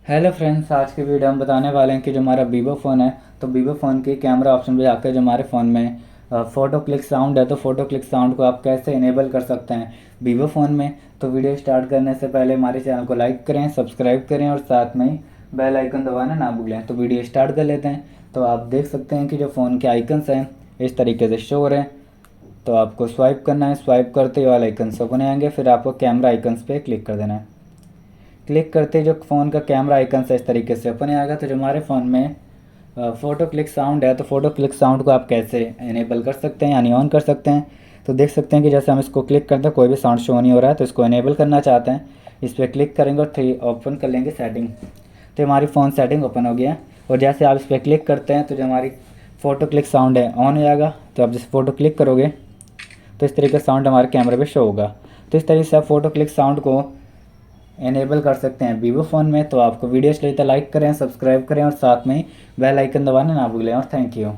Hello friends, आज की video हम बताने वाले हैं कि जो हमारा वीवो फ़ोन है तो वीवो फ़ोन के कैमरा ऑप्शन पे जाकर जो हमारे फ़ोन में फ़ोटो क्लिक साउंड है तो फ़ोटो क्लिक साउंड को आप कैसे इनेबल कर सकते हैं वीवो फ़ोन में। तो वीडियो स्टार्ट करने से पहले हमारे चैनल को लाइक करें, सब्सक्राइब करें और साथ में ही बेल आइकन दबाना ना भूलें। तो वीडियो स्टार्ट कर लेते हैं। तो आप देख सकते हैं कि जो फ़ोन के आइकन्स हैं इस तरीके से शो हो रहे हैं। तो आपको स्वाइप करना है, स्वाइप करते ही ऑल आइकन्स ओपन आएंगे, फिर आपको कैमरा आइकन्स पे क्लिक कर देना है। क्लिक करते ही जो फ़ोन का कैमरा आइकन है इस तरीके से ओपन आएगा। तो जो हमारे फ़ोन में फ़ोटो क्लिक साउंड है तो फ़ोटो क्लिक साउंड को आप कैसे इनेबल कर सकते हैं यानी ऑन कर सकते हैं। तो देख सकते हैं कि जैसे हम इसको क्लिक करते हैं कोई भी साउंड शो नहीं हो रहा है, तो इसको इनेबल करना चाहते हैं। इस पर क्लिक करेंगे और थ्री ओपन कर लेंगे सेटिंग। तो हमारी फ़ोन सेटिंग ओपन हो गया है और जैसे आप इस पर क्लिक करते हैं तो जो हमारी फ़ोटो क्लिक साउंड है ऑन हो जाएगा। तो आप जैसे फ़ोटो क्लिक करोगे तो इस तरीके से साउंड हमारे कैमरे पे शो होगा। तो इस तरीके से आप फ़ोटो क्लिक साउंड को इनेबल कर सकते हैं वीवो फ़ोन में। तो आपको वीडियो अच्छी लगी तो लाइक करें, सब्सक्राइब करें और साथ में बेल आइकन दबाना ना भूलें। और थैंक यू।